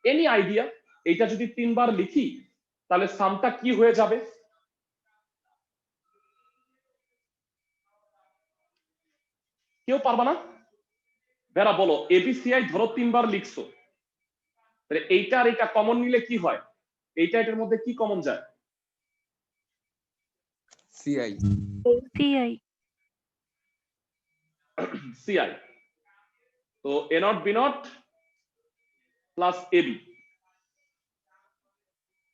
Any idea? এইটা যদি 3 বার লিখি তাহলে সামটা কি হয়ে যাবে? কেউ পারবা না? বেরা বলো, এবিসিআই ধরো 3 বার লিখছো, তাহলে এইটা আর এইটা কমন নিলে কি হয়? এইটা এটার মধ্যে কি কমন যায়? সিআই। সিআই। সিআই। তো A not B not plus AB.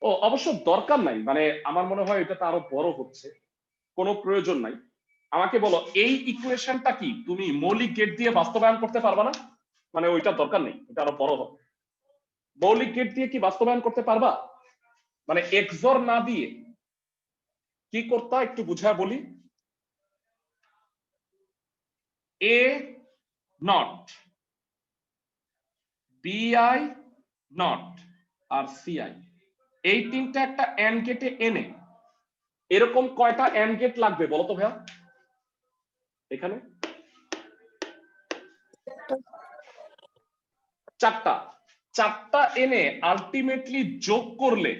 ও অবশ্য দরকার নাই, মানে আমার মনে হয় এটা তো আরো বড় হচ্ছে, কোনো প্রয়োজন নাই। আমাকে বলো এই ইকুয়েশনটা কি তুমি মৌলিক গেট দিয়ে বাস্তবায়ন করতে পারবা না? মানে ওইটা দরকার নেই, এটা আরো বড় হবে। মৌলিক গেট দিয়ে কি বাস্তবায়ন করতে পারবা? মানে এক্সর না দিয়ে কি করতে একটু বুঝায় বলি। এ নট, বিআই নট আর সিআই, এই তিনটা একটা এন্ড গেটে এনে এরকম কয়টা এন্ড গেট লাগবে বলো তো ভাইয়া? এখানে চারটা এনে আলটিমেটলি যোগ করলে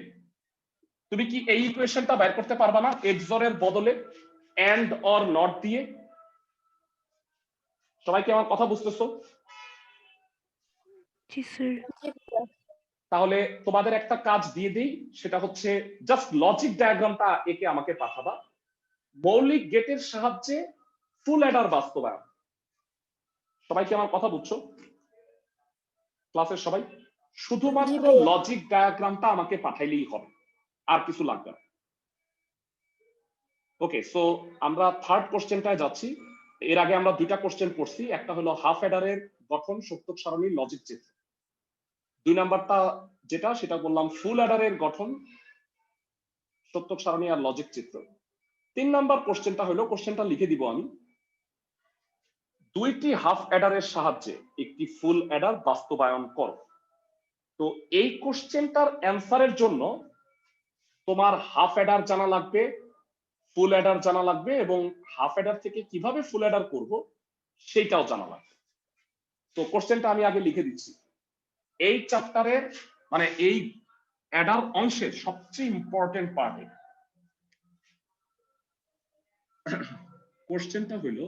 তুমি কি এই ইকুয়েশনটা বের করতে পারবা না এক্সর এর বদলে এন্ড অর নট দিয়ে? সবাই কি আমার কথা বুঝতেছো? জি স্যার। তাহলে তোমাদের একটা কাজ দিয়ে দিই, সেটা হচ্ছে জাস্ট লজিক ডায়াগ্রামটা একে আমাকে পাঠাবা। মৌলিক গেটের সাহায্যে ফুল অ্যাডার বাস্তবায়ন। সবাই কি আমার কথা বুঝছো? ক্লাসের সবাই শুধুমাত্র লজিক ডায়াগ্রামটা আমাকে পাঠাইলেই হবে, আর কিছু লাগবে না। ওকে, সো আমরা থার্ড কোশ্চেনটায় যাচ্ছি। এর আগে আমরা দুইটা কোশ্চেন পড়ছি, একটা হলো হাফ অ্যাডারের গঠন সত্যক সারণীর লজিক চিত্র, 2 নাম্বারটা যেটা সেটা বললাম ফুল অ্যাডারের গঠন সত্যক সারণী আর লজিক চিত্র। 3 নাম্বার কোশ্চেনটা হলো, কোশ্চেনটা লিখে দিব আমি, দুইটি হাফ অ্যাডারের সাহায্যে একটি ফুল অ্যাডার বাস্তবায়ন করো। তো এই কোশ্চেনটার অ্যান্সারের জন্য তোমার হাফ অ্যাডার জানা লাগবে, ফুল অ্যাডার জানা লাগবে, এবং হাফ অ্যাডার থেকে কিভাবে ফুল অ্যাডার করব সেইটাও জানা লাগবে। তো কোশ্চেনটা আমি আগে লিখে দিচ্ছি। এই চ্যাপ্টারের মানে এই অ্যাডার অংশের সবচেয়ে ইম্পর্টেন্ট পার্ট কোশ্চেনটা হলো,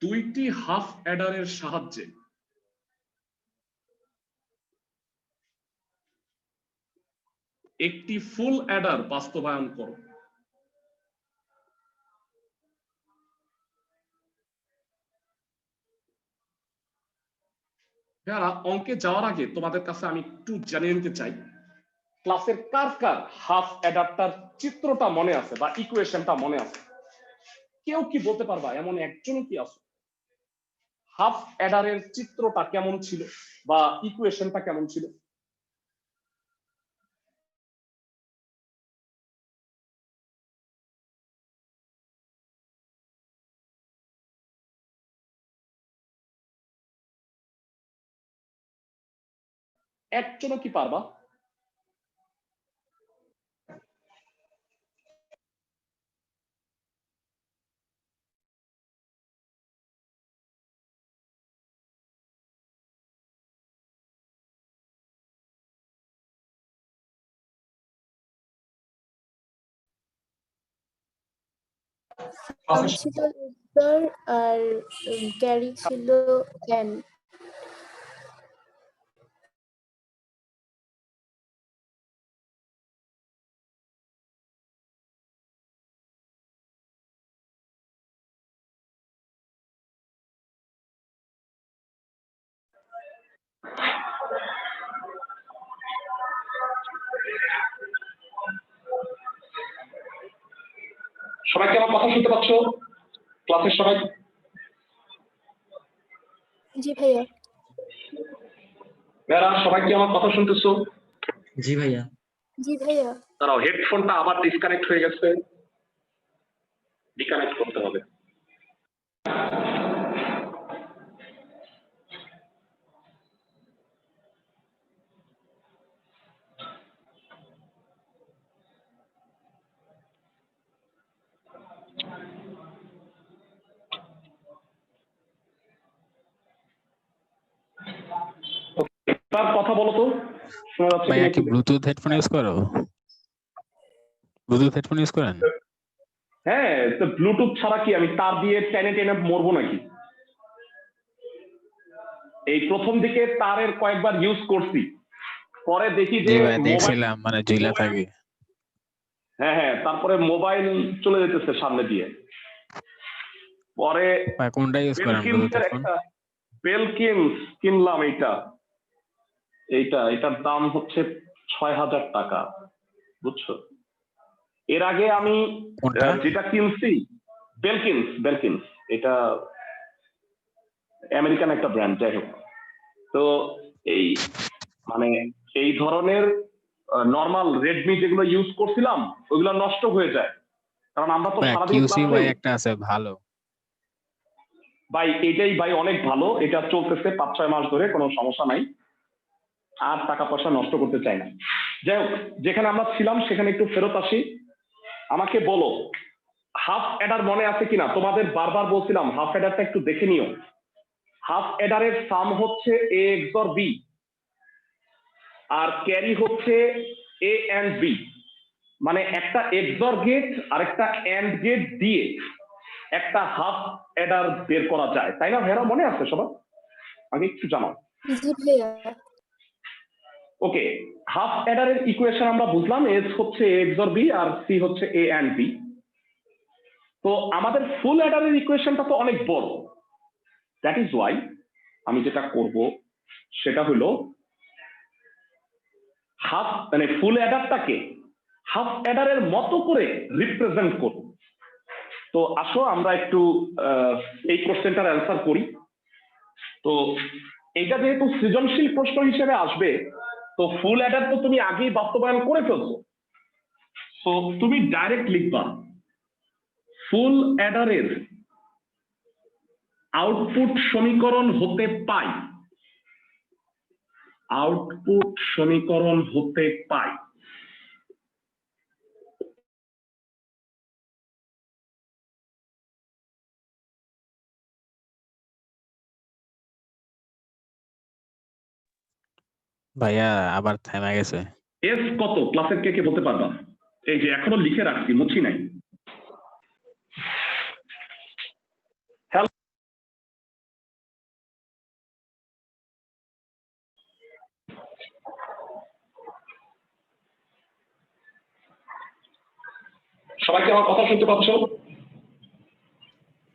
দুইটি হাফ অ্যাডারের সাহায্যে একটি ফুল অ্যাডার বাস্তবায়ন করো। যারা অঙ্কে যাওয়ার আগে তোমাদের কাছে আমি একটু জানিয়ে নিতে চাই, ক্লাসের কার কার হাফ অ্যাডারটার চিত্রটা মনে আছে বা ইকুয়েশনটা মনে আছে? কেউ কি বলতে পারবা এমন একজন কি আছে হাফ অ্যাডারের চিত্রটা কেমন ছিল বা ইকুয়েশনটা কেমন ছিল? একজনও কি পারবা? ছিল এক্সর আর ক্যারি ছিল এন। সবাই কি আমার কথা শুনতে পাচ্ছ? ক্লাসের সবাই? জি ভাইয়া। যারা সবাই কি আমার কথা শুনতেছো? জি ভাইয়া। জি ভাইয়া। দাঁড়াও, হেডফোনটা আবার ডিসকানেক্ট হয়ে গেছে, ডিকানেক্ট করতে হবে। তার কথা বলো তো, শোনা যাচ্ছে ভাইয়া কি কিনা? ব্লুটুথ হেডফোন ইউজ করো? ব্লুটুথ হেডফোন ইউজ করেন? হ্যাঁ, তো ব্লুটুথ ছাড়া কি আমি তার দিয়ে টেনে টেনে মরবো নাকি? এই প্রথম দিকে তারের কয়েকবার ইউজ করছি, পরে দেখি যে জি ভাই দেখছিলাম, মানে ঝুলা থাকে। হ্যাঁ হ্যাঁ, তারপরে মোবাইল চলে যেতেছে সামনে দিয়ে। পরে ভাই কোনটা ইউজ করেন ব্লুটুথ হেডফোন? বেলকিনস কিনলাম, এটার দাম হচ্ছে ৬,০০০ টাকা, বুঝছো? এর আগে আমি কোনটা? যেটা কিনছি বেলকিনস, এটা আমেরিকান একটা ব্র্যান্ড, যাই হোক। তো এই মানে এই ধরনের নরমাল রেডমি যেগুলো ইউজ করছিলাম ওইগুলো নষ্ট হয়ে যায়, কারণ আমরা তো সারাদিন কিউসি ক্লাসে। ভাই একটা আছে ভালো। ভাই এটাই ভাই অনেক ভালো, এটা চলতেছে 5-6 মাস ধরে, কোনো সমস্যা নাই, আর টাকা পয়সা নষ্ট করতে চাই না। যাই হোক, যেখানে আমরা ছিলাম সেখানে একটু ফেরত আসি। আমাকে বলো হাফ অ্যাডার মনে আছে কিনা? তোমাদের বারবার বলছিলাম হাফ অ্যাডারটা একটু দেখে নিও। হাফ অ্যাডারের সাম হচ্ছে এ এক্সর বি, আর ক্যারি হচ্ছে এ এন্ড বি। মানে একটা এক্সর গেট আর একটা এন্ড গেট দিয়ে একটা হাফ অ্যাডার বের করা যায়, তাই না ভাইরা? মনে আছে সবার? আগে একটু জানাও। জি ভাইয়া। ওকে, হাফ অ্যাডারের ইকুয়েশন আমরা বুঝলাম, এস হচ্ছে এ এক্সর বি আর সি হচ্ছে এ এন্ড বি। তো আমাদের ফুল অ্যাডারের ইকুয়েশনটা তো অনেক বড়, দ্যাট ইজ ওয়াই আমি যেটা করব সেটা হলো হাফ মানে ফুল অ্যাডারটাকে হাফ অ্যাডারের মতো করে রিপ্রেজেন্ট করব। তো আসো আমরা একটু এই কোশ্চেনটার অ্যান্সার করি। তো এটা যেহেতু সৃজনশীল প্রশ্ন হিসেবে আসবে, তো ফুল অ্যাডার তো তুমি আগেই বাস্তবায়ন করে ফেলছো, তো তুমি ডাইরেক্ট লিখবা ফুল অ্যাডারের আউটপুট সমীকরণ হতে পাই, আউটপুট সমীকরণ হতে পাই। ভাইয়া আবার থেমে গেছে। এস কত ক্লাসের কে কে বলতে পারবা? এই যে এখনো লিখে রাখছি, মুছি নাই। সবাই কি আমার কথা শুনতে পাচ্ছ?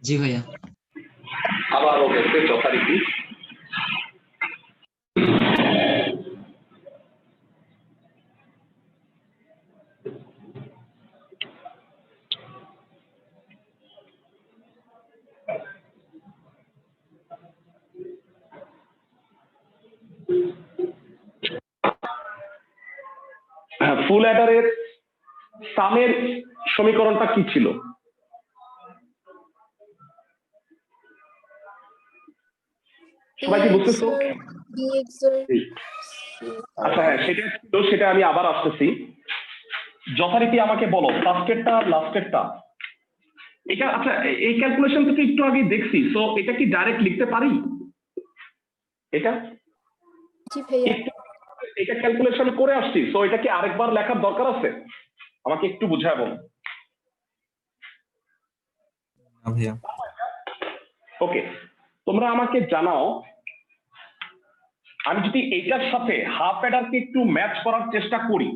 জি ভাইয়া। আবার ওকে যথারীতি ফুল অ্যাডারের সামের সমীকরণটা কি ছিল? সবাই কি বুঝতেছো? বি এক্সর আচ্ছা হ্যাঁ, সেটা ছিল, সেটা আমি আবার আসতেছি। যথারীতি আমাকে বলো ফার্স্টেরটা লাস্টেরটা। এটা আচ্ছা, এই ক্যালকুলেশন থেকে একটু আগে দেখছি, তো এটা কি ডাইরেক্ট লিখতে পারি? এটা জি ভাইয়া। এটা ক্যালকুলেশন করে আসছি, তো এটা কি আরেকবার লেখার দরকার আছে? আমাকে একটু বুঝায় বলো। না ভাইয়া। ওকে, তোমরা আমাকে জানাও, আমি যদি এইটার সাথে হাফ অ্যাডারকে একটু ম্যাচ করার চেষ্টা করি।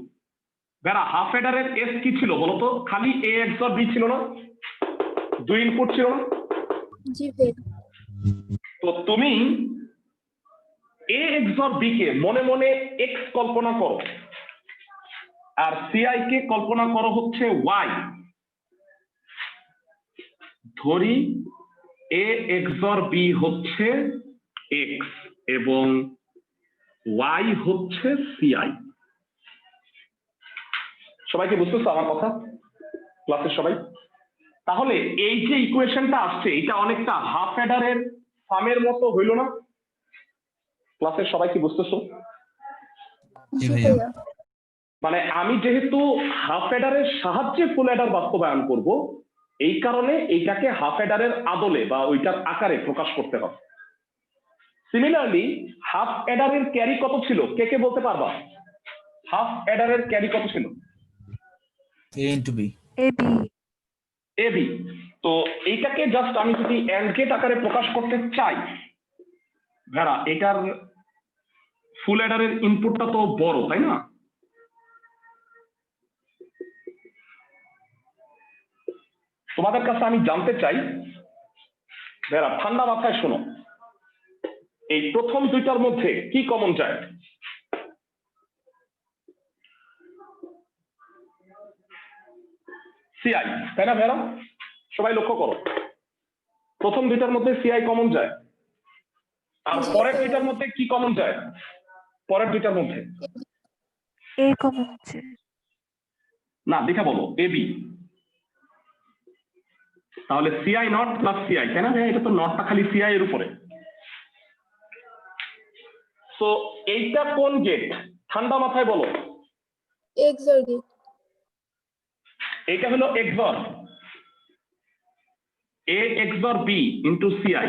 বেড়া হাফ অ্যাডারের এস কি ছিল বলতো? খালি এ এক্সর বি ছিল না? 2 ইনপুট ছিল না? জি ভাইয়া। তো তুমি এ এক্সর বি কে মনে মনে এক্স কল্পনা করো, আর সিআই কে কল্পনা করো হচ্ছে ওয়াই। ধরি এ এক্সর বি হচ্ছে এক্স এবং ওয়াই হচ্ছে সিআই। সবাইকে বুঝতেছো আমার কথা ক্লাসের সবাই? তাহলে এই যে ইকুয়েশনটা আসছে, এটা অনেকটা হাফ অ্যাডারের সামের মতো হইল না? ক্লাসের সবাই কি বুঝতেছো? জি জি ভাইয়া। ভাইয়া। মানে আমি যেহেতু হাফ অ্যাডারের সাহায্যে ফুল অ্যাডার বাস্তবায়ন করব, এই কারণে এইটাকে হাফ অ্যাডারের আদলে বা ওইটার আকারে প্রকাশ করতে হবে। সিমিলারলি হাফ অ্যাডারের ক্যারি কত ছিল? কে কে বলতে পারবা? হাফ অ্যাডারের ক্যারি কত ছিল? এ into B. A B. A B. তো এইটাকে জাস্ট আমি যদি এন্ড গেট আকারে প্রকাশ করতে চাই, ভেড়া এটার ফুল অ্যাডারের ইনপুটটা তো বড়, তাই না? তোমাদের কাছে আমি জানতে চাই, ভেড়া ঠান্ডা মাথায় শোনো, এই প্রথম দুইটার মধ্যে কি কমন যায়? সিআই, তাই না ভেড়া? সবাই লক্ষ্য করো, প্রথম দুইটার মধ্যে সিআই কমন যায়, আর পরের দুইটার মধ্যে কি কমন যায়? পরের দুইটার মধ্যে এ কমন আছে। না, দেখা বলো এ বি। তাহলে সিআই নট প্লাস সিআই, তাই না? এটা তো নটটা খালি সিআই এর উপরে। তো এইটা কোন গেট? ঠান্ডা মাথায় বলো। XOR gate. এইটা হলো XOR, A XOR B into CI.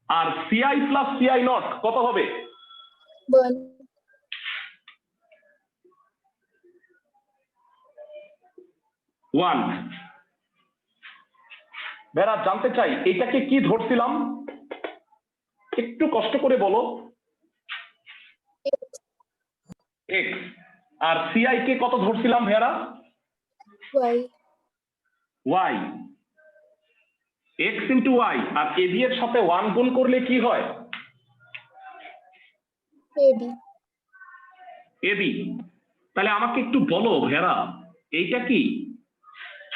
আর সিআই প্লাস সিআই নট কত হবে? 1. 1। বেরা জানতে চাই এটাকে কি ধরছিলাম, একটু কষ্ট করে বলো। X। আর সিআই কে কত ধরছিলাম ভেরা? Y. Y। X into Y। আর AB এর সাথে 1 গুণ করলে কি হয়? AB. AB। তাহলে আমাকে একটু বলো ভেরা, এইটা কি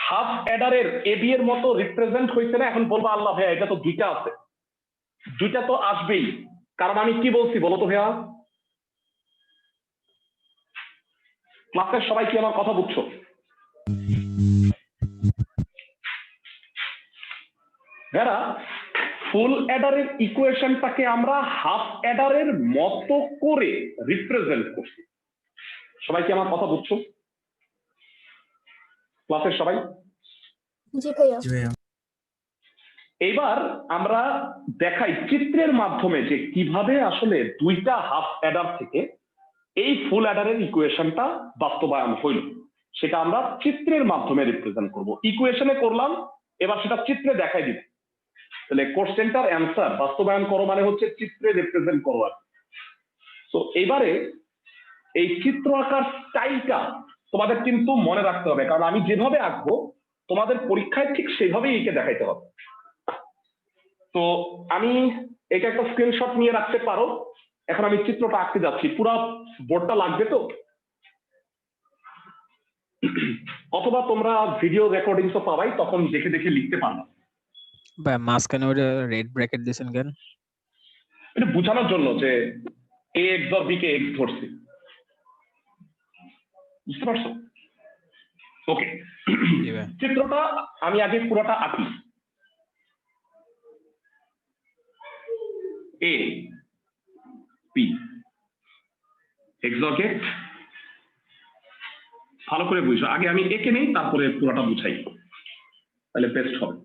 হাফ অ্যাডারের AB এর মতো রিপ্রেজেন্ট হয়েছে না? এখন বলবা আল্লাহ ভাইয়া এটা তো দুইটা আছে। দুইটা তো আসবেই, কারণ আমি কি বলছি বলো তো ভাইয়া? ক্লাসের সবাই কি আমার কথা বুঝছো? ভাইয়া ফুল অ্যাডারের ইকুয়েশনটাকে আমরা হাফ অ্যাডারের মতো করে রিপ্রেজেন্ট করছি। সবাই কি আমার কথা বুঝছো? ক্লাসের সবাই? জি ভাইয়া। জি ভাইয়া। এইবার আমরা দেখাই চিত্রের মাধ্যমে যে কিভাবে আসলে দুইটা হাফ অ্যাডার থেকে এই ফুল অ্যাডারের ইকুয়েশনটা বাস্তবায়ন হইল, সেটা আমরা চিত্রের মাধ্যমে রিপ্রেজেন্ট করব। ইকুয়েশনে করলাম, এবার সেটা চিত্রে দেখাই দিব। তাহলে কোশ্চেনটার অ্যান্সার বাস্তবায়ন করো মানে হচ্ছে চিত্রে রিপ্রেজেন্ট করো। আর তো এবারে এই চিত্র আঁকার স্টাইলটা তোমাদের কিন্তু মনে রাখতে হবে, কারণ আমি যেভাবে আঁকবো তোমাদের পরীক্ষায় ঠিক সেভাবেই এঁকে দেখাইতে হবে। তো আমি এটা একটা স্ক্রিনশট নিয়ে রাখতে পারো। এখন আমি চিত্রটা আঁকতে যাচ্ছি, পুরো বোর্ডটা লাগবে তো, অথবা তোমরা ভিডিও রেকর্ডিংস তো পাবাই, তখন দেখে দেখে লিখতে পারবা। ভাই মাঝখানে ওটা রেড ব্র্যাকেট দিয়েছেন কেন? এটা বোঝানোর জন্য যে A XOR B K X ধরছি, বুঝতে পারছো? ওকে, জি ভাই। চিত্রটা আমি আগে পুরোটা আঁকি। A B XOR gate. ভালো করে বুঝো, আগে আমি এঁকে নেই তারপরে পুরোটা বুঝাই, তাহলে বেস্ট হবে।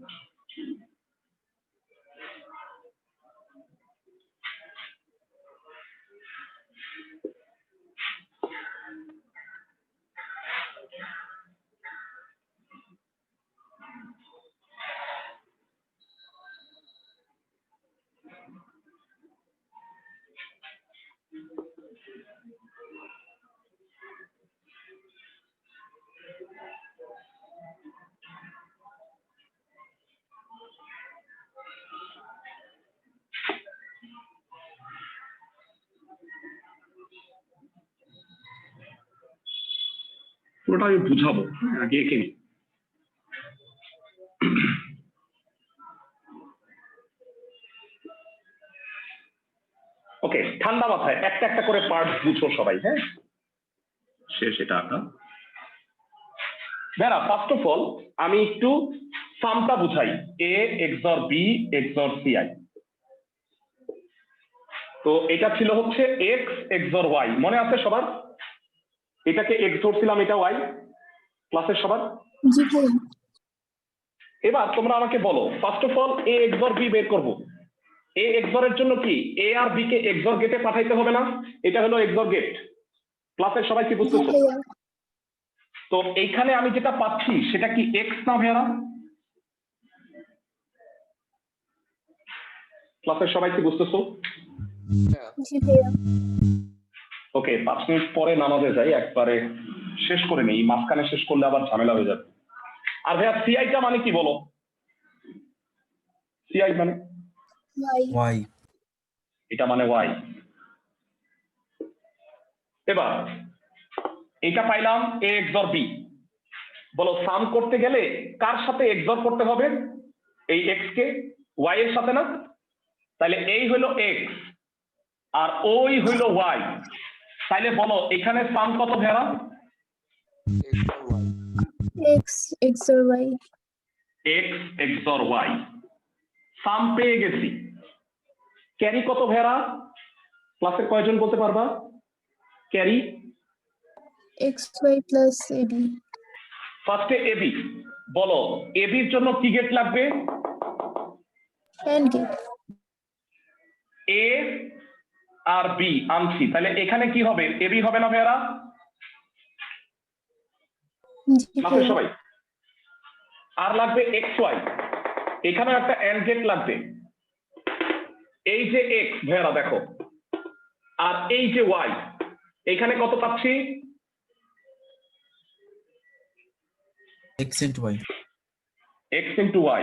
পুরোটা আমি বুঝাবো, আগে এঁকে নিই। ওকে, ঠান্ডা মাথায় একটা একটা করে পার্ট বুঝো সবাই। হ্যাঁ, সেটা আঁকা বেরা। ফার্স্ট অফ অল আমি একটু সামটা বুঝাই, A XOR B XOR CI। তো এটা ছিল হচ্ছে X XOR Y, মনে আছে সবার? এটাকে X ধরছিলাম, এটা Y, ক্লাসের সবার? জি ভাইয়া। এবার তোমরা আমাকে বলো, first of all A XOR B বের করবো। A XOR এর জন্য কি A R B K XOR গেটে পাঠাইতে হবে না? এটা হলো XOR গেট। ক্লাসের সবাই কি জি বুঝতেছো? ভাইয়া। তো এইখানে আমি যেটা পাচ্ছি সেটা কি X না ভাইয়ারা? ক্লাসের সবাই কি বুঝতেছো? জি ভাইয়া। ওকে, 5 মিনিট পরে নামাজে যাই, একবারে শেষ করে নেই, মাঝখানে শেষ করলে আবার ঝামেলা হয়ে যাবে। আর ভাইয়া সিআইটা মানে কি বলো? সিআই মানে Y. Y. এটা মানে ওয়াই। এবার এটা পাইলাম A XOR B। বলো সাম করতে গেলে কার সাথে XOR করতে হবে? এই X কে Y এর সাথে না? তাহলে এই হলো X আর ওই হইলো Y। তাইলে বলো এখানে সাম কত ভেড়া? X XOR Y. X XOR Y, sum পেয়ে গেছি। ক্যারি কত ভেড়া? ক্লাসের কয়জন বলতে পারবা ক্যারি? xy plus ab. ফার্স্টে এবি বলো, এবির জন্য কি গেট লাগবে? And gate. এ আর বি আনছি, তাহলে এখানে কি হবে? এবি হবে না ভেড়া? জি ক্লাসের ভাইয়া। সবাই। আর লাগবে এক্স ওয়াই, এখানে একটা এন্ড গেট লাগবে। এই যে এক্স ভেড়া দেখো, আর এই যে ওয়াই, এখানে কত পাচ্ছি? X into Y. X into Y.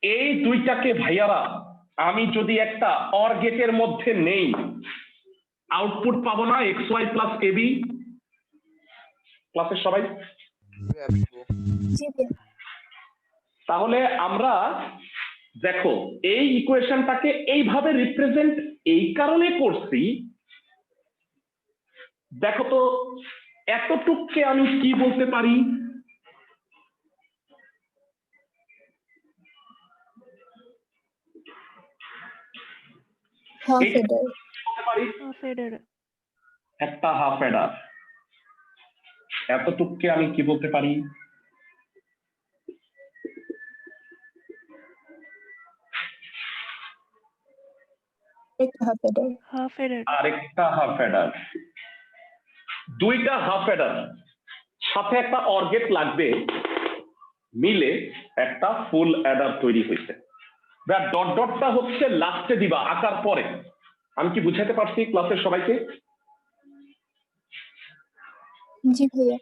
এই দুইটাকে ভাইয়ারা আমি যদি একটা অর গেটের মধ্যে নেই, আউটপুট পাবো না এক্স ওয়াই প্লাস এবি? ক্লাসের সবাই। জি ভাইয়া। তাহলে আমরা দেখো এই ইকুয়েশনটাকে এইভাবে রিপ্রেজেন্ট এই কারণে করছি, দেখো তো এতটুককে আমি কি বলতে পারি? Half এই- adder. বলতে পারি হাফ এডার। একটা হাফ এডার। এতটুককে আমি কি বলতে পারি? একটা half adder. হাফ এডার। আরেকটা হাফ এডার। দুইটা হাফ এডার সাথে একটা অর্গেট লাগবে, মিলে একটা ফুল অ্যাডার তৈরি হয়েছে। ডট ডটটা হচ্ছে লাস্টে দিবা আঁকার পরে। আমি কি বুঝাতে পারছি ক্লাসের সবাইকে? জি ভাইয়া।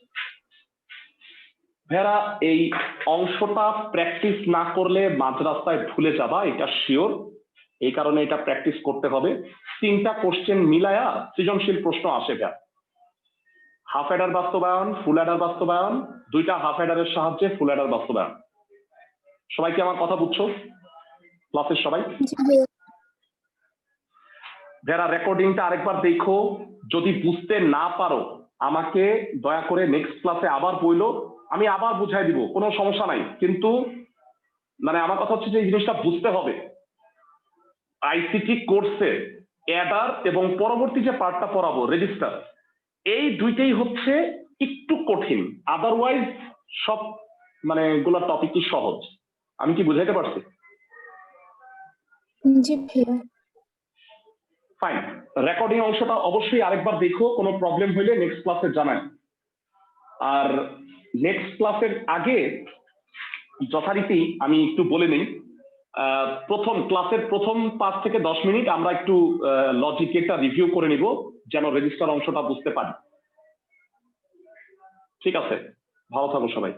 ভেড়া এই অংশটা প্র্যাকটিস না করলে মাঝ রাস্তায় ভুলে যাবা, এটা শিওর। এই কারণে এটা প্র্যাকটিস করতে হবে। 3টা কোশ্চেন মিলায়া সৃজনশীল প্রশ্ন আসে ভেড়া। হাফ অ্যাডার বাস্তবায়ন, ফুল অ্যাডার বাস্তবায়ন, 2টা হাফ অ্যাডারের সাহায্যে ফুল অ্যাডার বাস্তবায়ন। সবাই কি আমার কথা বুঝছো ক্লাসের সবাই? জি ভাইয়া। যারা রেকর্ডিংটা আরেকবার দেখো, যদি বুঝতে না পারো আমাকে দয়া করে নেক্সট ক্লাসে আবার বইলো, আমি আবার বুঝাই দিব, কোনো সমস্যা নাই। কিন্তু মানে আমার কথা হচ্ছে যে এই জিনিসটা বুঝতে হবে। আইসিটি কোর্সে অ্যাডার এবং পরবর্তী যে পার্টটা পড়াবো রেজিস্টার, এই দুইটাই হচ্ছে একটু কঠিন, আদারওয়াইজ সব মানে গুলো টপিকই সহজ। আমি কি বুঝাইতে পারছি? জি ভাইয়া। ফাইন, রেকর্ডিং অংশটা অবশ্যই আরেকবার দেখো, কোনো প্রবলেম হইলে নেক্সট ক্লাসে জানাই। আর নেক্সট ক্লাসের আগে যথারীতি আমি একটু বলে নিই, প্রথম ক্লাসের প্রথম 5 থেকে 10 মিনিট আমরা একটু লজিকটা রিভিউ করে নিব, যেন রেজিস্টার অংশটা বুঝতে পারি। ঠিক আছে, ভালো থাকো সবাই।